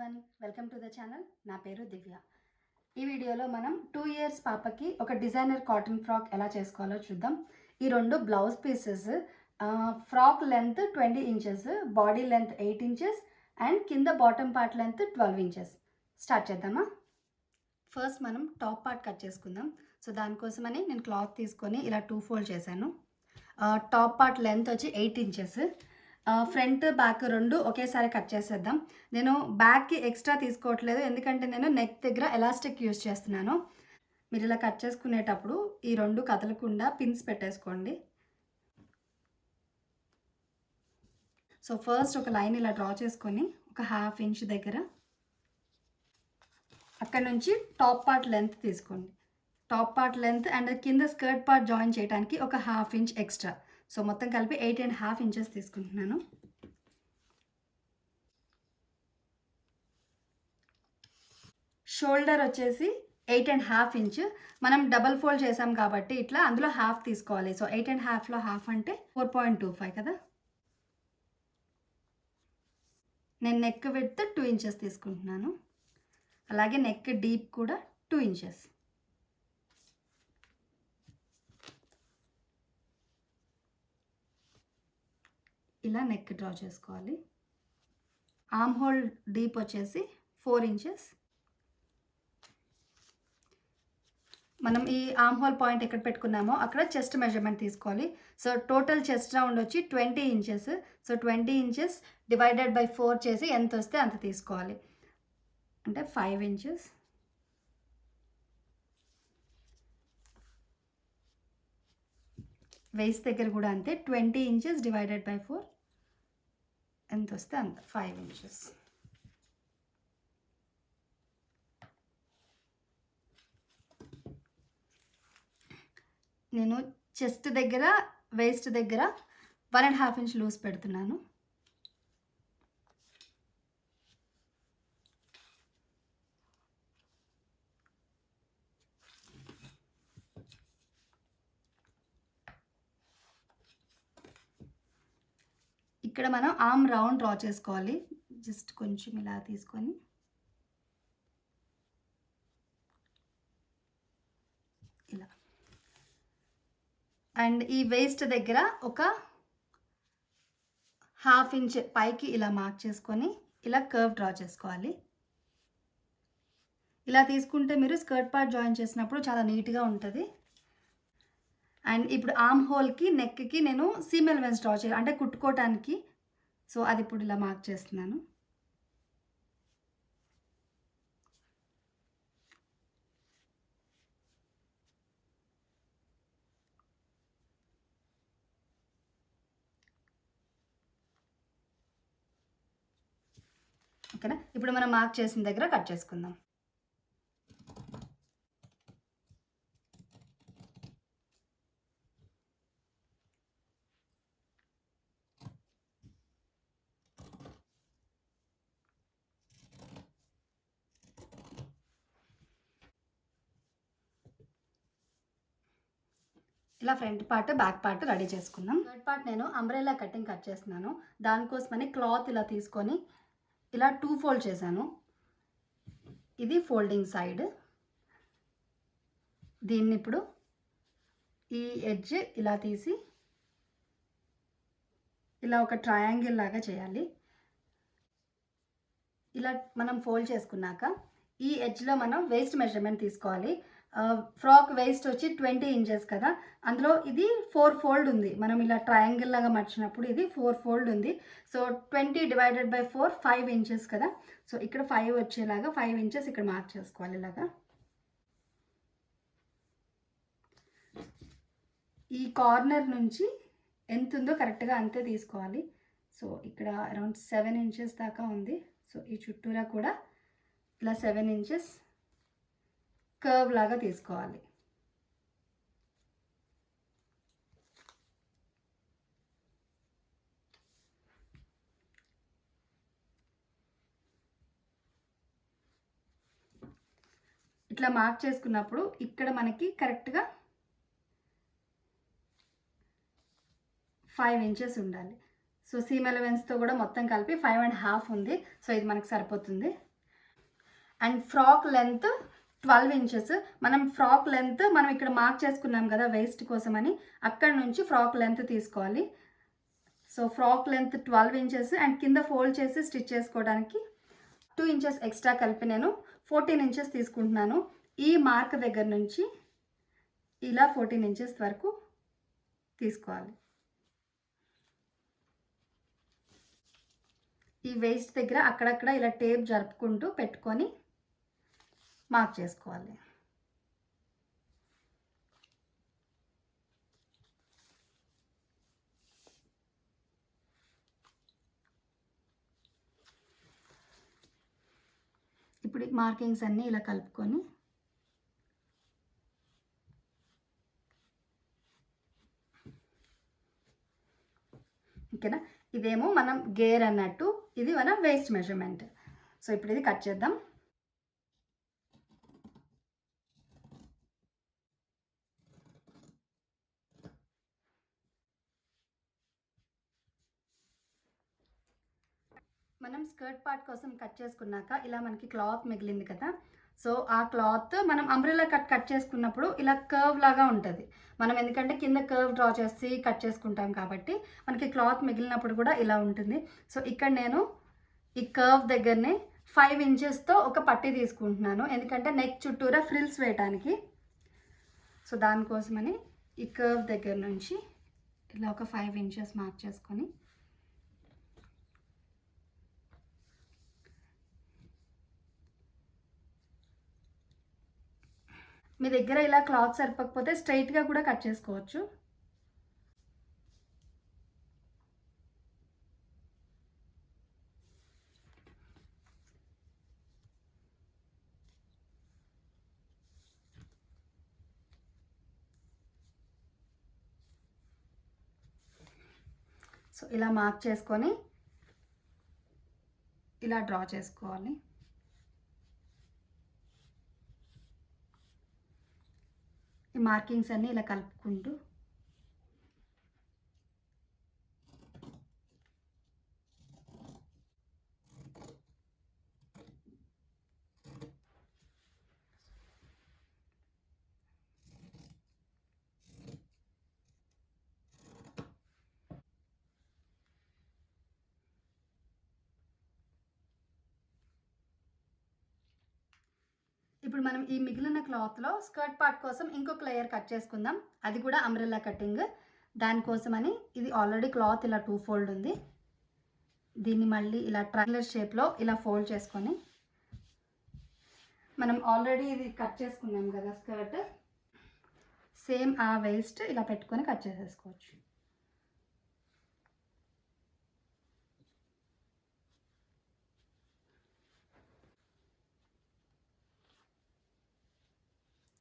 Everyone, welcome to the channel. నా పేరు దివ్య. ఈ వీడియోలో మనం 2 years పాపకి ఒక డిజైనర్ కాటన్ ఫ్రాక్ ఎలా చేసుకోవాలో చూద్దాం. ఈ రెండు blouse pieces, frock length 20 inches, body length 8 inches and కింద bottom part length 12 inches. Start చేద్దామా? ఫస్ట్ మనం టాప్ పార్ట్ కట్ చేసుకుందాం. సో దానికోసమని నేను క్లాత్ తీసుకొని ఇలా 2 fold చేశాను. టాప్ పార్ట్ లెంత్ వచ్చి 8 inches. ఫ్రంట్ బ్యాక్ రెండు ఒకేసారి కట్ చేసేద్దాం. నేను బ్యాక్కి ఎక్స్ట్రా తీసుకోవట్లేదు, ఎందుకంటే నేను నెక్ దగ్గర ఎలాస్టిక్ యూజ్ చేస్తున్నాను. మీరు ఇలా కట్ చేసుకునేటప్పుడు ఈ రెండు కదలకుండా పిన్స్ పెట్టేసుకోండి. సో ఫస్ట్ ఒక లైన్ ఇలా డ్రా చేసుకొని ఒక 1/2 inch దగ్గర అక్కడ నుంచి టాప్ పార్ట్ లెంత్ తీసుకోండి. టాప్ పార్ట్ లెంత్ అండ్ కింద స్కర్ట్ పార్ట్ జాయిన్ చేయడానికి ఒక 1/2 inch ఎక్స్ట్రా. సో మొత్తం కలిపి 8.5 inches తీసుకుంటున్నాను. షోల్డర్ వచ్చేసి 8.5 inch. మనం డబల్ ఫోల్డ్ చేసాం కాబట్టి ఇట్లా అందులో హాఫ్ తీసుకోవాలి. సో 8.5లో హాఫ్ అంటే 4.25 కదా. నేను నెక్ విడ్త్ 2 inches తీసుకుంటున్నాను. అలాగే నెక్ డీప్ కూడా 2 inches. ఇలా నెక్ డ్రా చేసుకోవాలి. ఆర్మ్ హోల్ డీప్ వచ్చేసి 4 inches. మనం ఈ ఆర్మ్ హోల్ పాయింట్ ఎక్కడ పెట్టుకున్నామో అక్కడ చెస్ట్ మెజర్మెంట్ తీసుకోవాలి. సో టోటల్ చెస్ట్ రౌండ్ వచ్చి 20 inches. So 20 inches divided by 4 చేసి ఎంత వస్తే అంత తీసుకోవాలి, అంటే 5 inches. వేస్ట్ దగ్గర కూడా అంతే, 20 inches డివైడెడ్ బై 4 ఎంత వస్తే అంత, 5 inches. నేను చెస్ట్ దగ్గర వేస్ట్ దగ్గర 1.5 inch లూజ్ పెడుతున్నాను. ఇక్కడ మనం ఆర్మ్ రౌండ్ డ్రా చేసుకోవాలి. జస్ట్ కొంచెం ఇలా తీసుకొని ఇలా, అండ్ ఈ వేస్ట్ దగ్గర ఒక 1/2 inch పైకి ఇలా మార్క్ చేసుకొని ఇలా కర్వ్ డ్రా చేసుకోవాలి. ఇలా తీసుకుంటే మీరు స్కర్ట్ పార్ట్ జాయిన్ చేసినప్పుడు చాలా నీట్గా ఉంటుంది. అండ్ ఇప్పుడు ఆర్మ్ హోల్కి నెక్కి నేను సీమ్ ఎలిమెంట్స్ డ్రా చేయాలి, అంటే కుట్టుకోవటానికి. సో అది ఇప్పుడు ఇలా మార్క్ చేస్తున్నాను. ఓకేనా? ఇప్పుడు మనం మార్క్ చేసిన దగ్గర కట్ చేసుకుందాం. ఇలా front part back part ready చేసుకుందాం. థర్డ్ పార్ట్ నేను అంబ్రెల్లా కటింగ్ కట్ చేస్తున్నాను. దానికోసమని క్లాత్ ఇలా తీసుకొని ఇలా 2 fold చేశాను. ఇది ఫోల్డింగ్ సైడ్. దీన్ని ఇప్పుడు ఈ ఎడ్జ్ ఇలా తీసి ఇలా ఒక ట్రయాంగిల్ లాగా చేయాలి. ఇలా మనం ఫోల్డ్ చేసుకున్నాక ఈ ఎడ్జ్లో మనం వేస్ట్ మెజర్మెంట్ తీసుకోవాలి. ఫ్రాక్ వేస్ట్ వచ్చి 20 inches కదా, అందులో ఇది 4 fold ఉంది. మనం ఇలా ట్రయాంగిల్ లాగా మర్చినప్పుడు ఇది 4 fold ఉంది. సో 20 డివైడెడ్ బై 4 5 inches కదా. సో ఇక్కడ 5 వచ్చేలాగా 5 inches ఇక్కడ మార్క్ చేసుకోవాలి. ఇలాగా ఈ కార్నర్ నుంచి ఎంత ఉందో కరెక్ట్గా అంతే తీసుకోవాలి. సో ఇక్కడ అరౌండ్ 7 inches దాకా ఉంది. సో ఈ చుట్టూరా కూడా ఇలా 7 inches కర్వ్ లాగా తీసుకోవాలి. ఇట్లా మార్క్ చేసుకున్నప్పుడు ఇక్కడ మనకి కరెక్ట్గా 5 inches ఉండాలి. సో సీమ్ ఎలవెన్స్తో కూడా మొత్తం కలిపి 5.5 ఉంది. సో ఇది మనకు సరిపోతుంది. And frock length 12 inches. మనం ఫ్రాక్ లెంత్ మనం ఇక్కడ మార్క్ చేసుకున్నాం కదా వేస్ట్ కోసమని, అక్కడ నుంచి ఫ్రాక్ లెంత్ తీసుకోవాలి. So frock length 12 inches and కింద ఫోల్డ్ చేసి స్టిచ్ చేసుకోవడానికి 2 ఇంచెస్ ఎక్స్ట్రా కలిపి నేను 14 ఇంచెస్ తీసుకుంటున్నాను. ఈ మార్క్ దగ్గర నుంచి ఇలా 14 ఇంచెస్ వరకు తీసుకోవాలి. ఈ వేస్ట్ దగ్గర అక్కడక్కడ ఇలా టేప్ జరుపుకుంటూ పెట్టుకొని మార్క్ చేసుకోవాలి. ఇప్పుడు మార్కింగ్స్ అన్నీ ఇలా కలుపుకొని ఓకేనా. ఇదేమో మనం గేర్ అన్నట్టు, ఇది మన వేస్ట్ మెజర్మెంట్. సో ఇప్పుడు ఇది కట్ చేద్దాం. మనం స్కర్ట్ పార్ట్ కోసం కట్ చేసుకున్నాక ఇలా మనకి క్లాత్ మిగిలింది కదా, సో ఆ క్లాత్ మనం అంబ్రెల్లా కట్ చేసుకున్నప్పుడు ఇలా కర్వ్ లాగా ఉంటుంది. మనం ఎందుకంటే కింద కర్వ్ డ్రా చేసి కట్ చేసుకుంటాం కాబట్టి మనకి క్లాత్ మిగిలినప్పుడు కూడా ఇలా ఉంటుంది. సో ఇక్కడ నేను ఈ కర్వ్ దగ్గరనే 5 ఇంచెస్తో ఒక పట్టీ తీసుకుంటున్నాను, ఎందుకంటే నెక్ చుట్టూరా ఫ్రిల్స్ వేయటానికి. సో దానికోసమని ఈ కర్వ్ దగ్గర నుంచి ఇలా ఒక 5 ఇంచెస్ మార్క్ చేసుకొని మీ దగ్గర ఇలా క్లాత్ సరిపోకపోతే స్ట్రైట్గా కూడా కట్ చేసుకోవచ్చు. సో ఇలా మార్క్ చేసుకొని ఇలా డ్రా చేసుకోవాలి. ఈ మార్కింగ్స్ అన్నీ ఇలా కలుపుకుంటూ ఇప్పుడు మనం ఈ మిగిలిన క్లాత్లో స్కర్ట్ పార్ట్ కోసం ఇంకొక లేయర్ కట్ చేసుకుందాం, అది కూడా అంబ్రెల్లా కటింగ్. దానికోసమని ఇది ఆల్రెడీ క్లాత్ ఇలా 2 ఫోల్డ్ ఉంది, దీన్ని మళ్ళీ ఇలా ట్రయాంగులర్ షేప్లో ఇలా ఫోల్డ్ చేసుకొని మనం ఆల్రెడీ ఇది కట్ చేసుకున్నాం కదా స్కర్ట్, సేమ్ ఆ వేస్ట్ ఇలా పెట్టుకొని కట్ చేసేసుకోవచ్చు.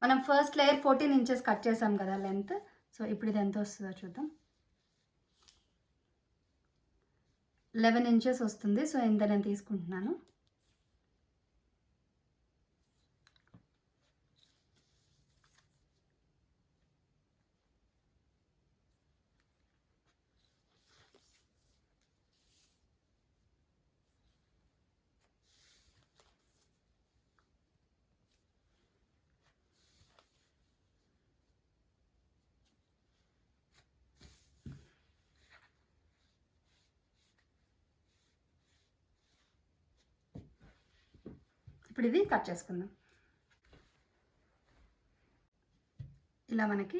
మనం ఫస్ట్ లేయర్ 14 ఇంచెస్ కట్ చేసాం కదా లెంత్. సో ఇప్పుడు ఇది ఎంత వస్తుందో చూద్దాం. 11 ఇంచెస్ వస్తుంది. సో ఇంత నేను తీసుకుంటున్నాను. ఇప్పుడు ఇది కట్ చేసుకుందాం. ఇలా మనకి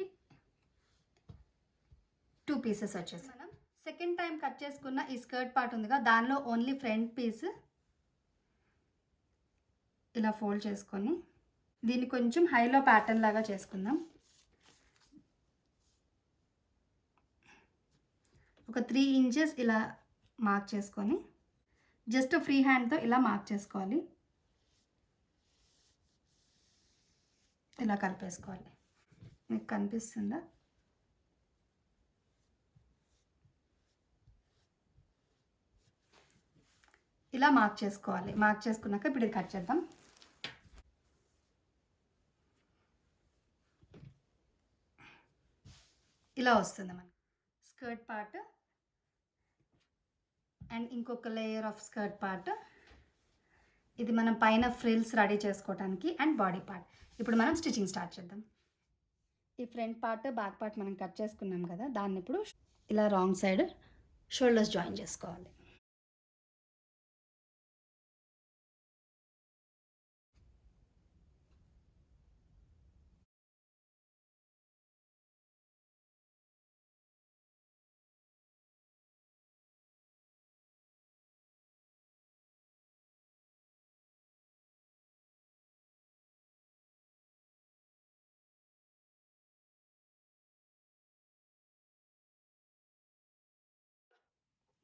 2 పీసెస్ వచ్చేసి మనం సెకండ్ టైం కట్ చేసుకున్న ఈ స్కర్ట్ పార్ట్ ఉందిగా, దానిలో ఓన్లీ ఫ్రంట్ పీస్ ఇలా ఫోల్డ్ చేసుకొని దీన్ని కొంచెం హైలో ప్యాటర్న్ లాగా చేసుకుందాం. ఒక 3 ఇంచెస్ ఇలా మార్క్ చేసుకొని జస్ట్ ఫ్రీ హ్యాండ్తో ఇలా మార్క్ చేసుకోవాలి. ఇలా కలిపేసుకోవాలి. మీకు కనిపిస్తుందా? ఇలా మార్క్ చేసుకోవాలి. మార్క్ చేసుకున్నాక ఇప్పుడు ఇది కట్ చేద్దాం. ఇలా వస్తుంది మనకి స్కర్ట్ పార్ట్ అండ్ ఇంకొక లేయర్ ఆఫ్ స్కర్ట్ పార్ట్ ఇది మనం పైన ఫ్రిల్స్ రెడీ చేసుకోవడానికి అండ్ బాడీ పార్ట్. ఇప్పుడు మనం స్టిచ్చింగ్ స్టార్ట్ చేద్దాం. ఈ ఫ్రంట్ పార్ట్ బ్యాక్ పార్ట్ మనం కట్ చేసుకున్నాం కదా, దాన్ని ఇప్పుడు ఇలా రాంగ్ సైడ్ షోల్డర్స్ జాయిన్ చేసుకోవాలి.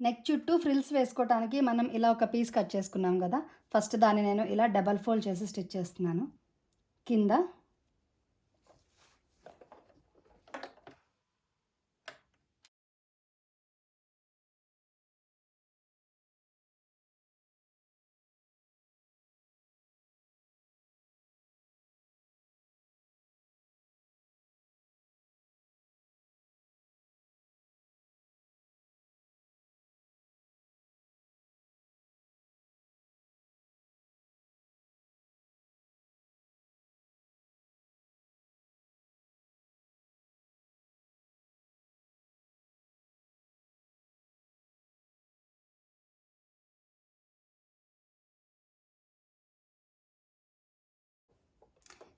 నెక్ చుట్టూ ఫ్రిల్స్ వేసుకోవడానికి మనం ఇలా ఒక పీస్ కట్ చేసుకున్నాం కదా, ఫస్ట్ దాన్ని నేను ఇలా డబల్ ఫోల్డ్ చేసి స్టిచ్ చేస్తున్నాను. కింద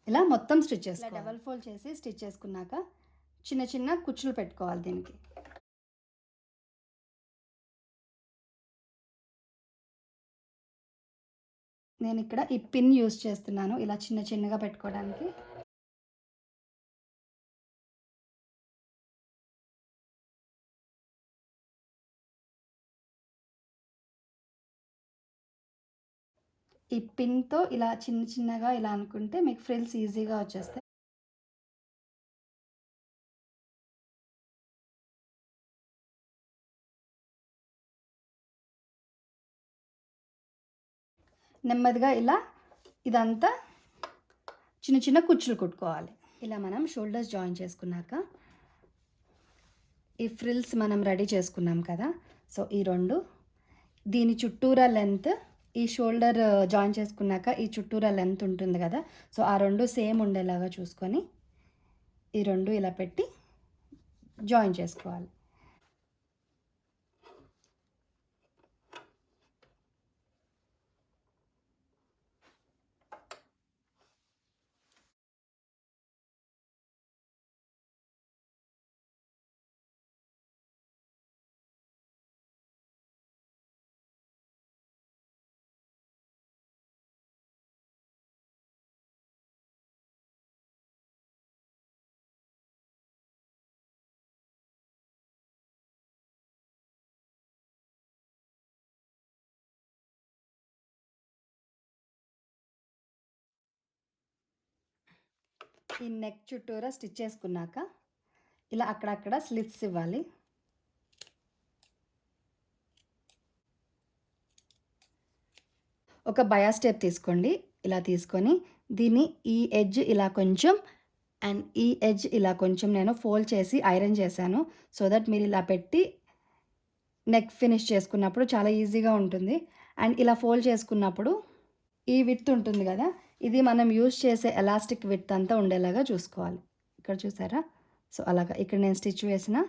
ఇలా మొత్తం స్టిచ్ చేసుకోవాలి. ఇలా డబల్ ఫోల్డ్ చేసి స్టిచ్ చేసుకున్నాక చిన్న చిన్న కుచ్చులు పెట్టుకోవాలి దీనికి. నేను ఇక్కడ ఈ పిన్ యూస్ చేస్తున్నాను ఇలా చిన్న చిన్నగా పెట్టుకోవడానికి. ఈ పిన్తో ఇలా చిన్న చిన్నగా ఇలా అనుకుంటే మీకు ఫ్రిల్స్ ఈజీగా వచ్చేస్తాయి. నెమ్మదిగా ఇలా ఇదంతా చిన్న చిన్న కుచ్చులు కుట్టుకోవాలి. ఇలా మనం షోల్డర్స్ జాయిన్ చేసుకున్నాక ఈ ఫ్రిల్స్ మనం రెడీ చేసుకున్నాం కదా, సో ఈ రెండు దీని చుట్టూరా లెంత్ ఈ షోల్డర్ జాయిన్ చేసుకున్నాక ఈ చుట్టూరా లెంత్ ఉంటుంది కదా, సో ఆ రెండు సేమ్ ఉండేలాగా చూసుకొని ఈ రెండు ఇలా పెట్టి జాయిన్ చేసుకోవాలి. ఈ నెక్ చుట్టూరా స్టిచ్ చేసుకున్నాక ఇలా అక్కడక్కడ స్లిట్స్ ఇవ్వాలి. ఒక బయాస్ టేప్ తీసుకోండి. ఇలా తీసుకొని దీన్ని ఈ ఎడ్జ్ ఇలా కొంచెం అండ్ ఈ ఎడ్జ్ ఇలా కొంచెం నేను ఫోల్డ్ చేసి ఐరన్ చేశాను, సో దట్ మీరు ఇలా పెట్టి నెక్ ఫినిష్ చేసుకున్నప్పుడు చాలా ఈజీగా ఉంటుంది. అండ్ ఇలా ఫోల్డ్ చేసుకున్నప్పుడు ఈ విడ్త్ ఉంటుంది కదా, ఇది మనం యూజ్ చేసే ఎలాస్టిక్ విడ్త్ అంతా ఉండేలాగా చూసుకోవాలి. ఇక్కడ చూసారా, సో అలాగా ఇక్కడ నేను స్టిచ్ వేసిన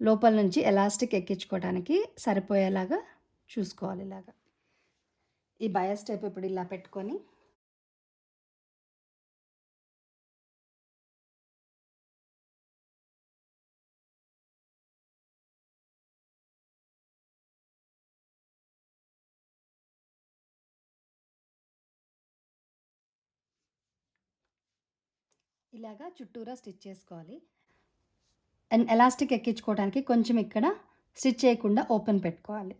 లోపల నుంచి ఎలాస్టిక్ ఎక్కించుకోవడానికి సరిపోయేలాగా చూసుకోవాలి. ఇలాగా ఈ బయాస్ టేప్ ఇప్పుడు ఇలా పెట్టుకొని ఇలాగా చుట్టూరా స్టిచ్ చేసుకోవాలి. అండ్ ఎలాస్టిక్ ఎక్కించుకోవడానికి కొంచెం ఇక్కడ స్టిచ్ చేయకుండా ఓపెన్ పెట్టుకోవాలి,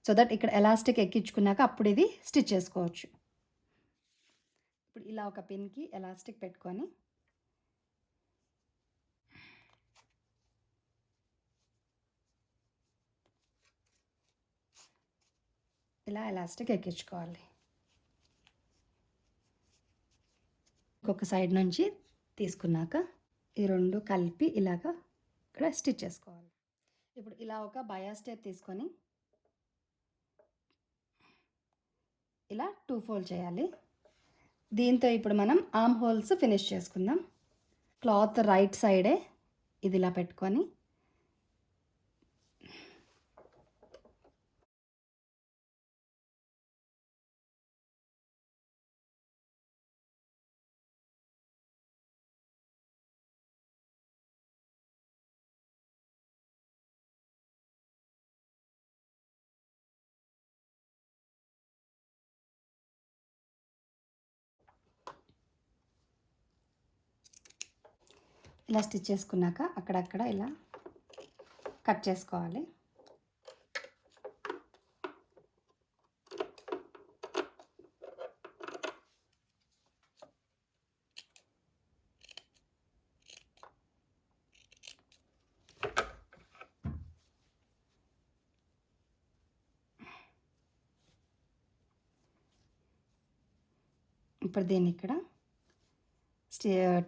సో దట్ ఇక్కడ ఎలాస్టిక్ ఎక్కించుకున్నాక అప్పుడు ఇది స్టిచ్ చేసుకోవచ్చు. ఇప్పుడు ఇలా ఒక పిన్కి ఎలాస్టిక్ పెట్టుకొని ఇలా ఎలాస్టిక్ ఎక్కించుకోవాలి. ఇంకొక సైడ్ నుంచి తీసుకున్నాక ఈ రెండు కలిపి ఇలాగా ఇక్కడ స్టిచ్ చేసుకోవాలి. ఇప్పుడు ఇలా ఒక బయాస్ టేప్ తీసుకొని ఇలా 2 ఫోల్డ్ చేయాలి. దీంతో ఇప్పుడు మనం ఆర్మ్ హోల్స్ ఫినిష్ చేసుకుందాం. క్లాత్ రైట్ సైడే ఇది ఇలా పెట్టుకొని ఇలా స్టిచ్ చేసుకున్నాక అక్కడక్కడ ఇలా కట్ చేసుకోవాలి. ఇప్పుడు దీన్ని ఇక్కడ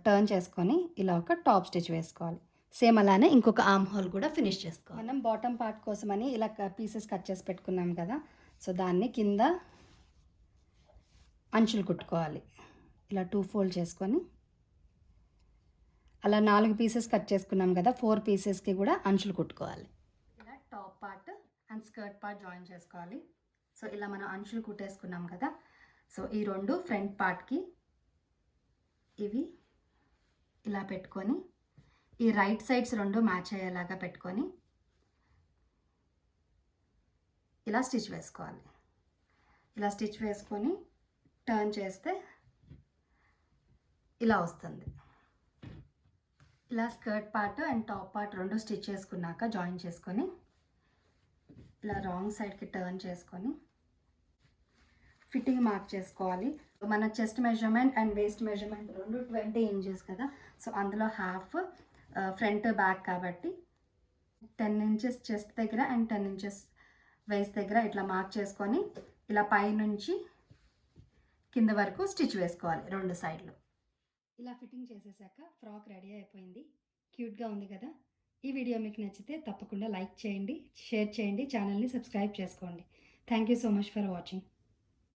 టర్న్ చేసుకొని ఇలా ఒక టాప్ స్టిచ్ వేసుకోవాలి. సేమ్ అలానే ఇంకొక ఆర్మ్ హోల్ కూడా ఫినిష్ చేసుకోవాలి. మనం బాటమ్ పార్ట్ కోసమని ఇలా పీసెస్ కట్ చేసి పెట్టుకున్నాం కదా, సో దాన్ని కింద అంచులు కుట్టుకోవాలి. ఇలా 2 ఫోల్డ్ చేసుకొని అలా 4 పీసెస్ కట్ చేసుకున్నాం కదా, 4 పీసెస్కి కూడా అంచులు కుట్టుకోవాలి. ఇలా top part and skirt part join చేసుకోవాలి. సో ఇలా మనం అంచులు కుట్టేసుకున్నాం కదా, సో ఈ 2 ఫ్రంట్ పార్ట్కి ఇవి ఇలా పెట్టుకొని ఈ రైట్ సైడ్స్ 2 మ్యాచ్ అయ్యేలాగా పెట్టుకొని ఇలా స్టిచ్ వేసుకోవాలి. ఇలా స్టిచ్ వేసుకొని టర్న్ చేస్తే ఇలా వస్తుంది. ఇలా skirt part and top part 2 stitch చేసుకున్నాక జాయిన్ చేసుకొని ఇలా రాంగ్ సైడ్కి టర్న్ చేసుకొని ఫిట్టింగ్ మార్క్ చేసుకోవాలి. మన chest measurement and waste measurement 20 inches కదా, సో అందులో హాఫ్ ఫ్రంట్ బ్యాక్ కాబట్టి 10 ఇంచెస్ చెస్ట్ దగ్గర అండ్ 10 ఇంచెస్ వేస్ట్ దగ్గర ఇట్లా మార్క్ చేసుకొని ఇలా పైనుంచి కింద వరకు స్టిచ్ వేసుకోవాలి 2 సైడ్లు. ఇలా ఫిట్టింగ్ చేసేసాక ఫ్రాక్ రెడీ అయిపోయింది. క్యూట్గా ఉంది కదా. ఈ వీడియో మీకు నచ్చితే తప్పకుండా లైక్ చేయండి, షేర్ చేయండి, ఛానల్ని సబ్స్క్రైబ్ చేసుకోండి. Thank you so much for watching.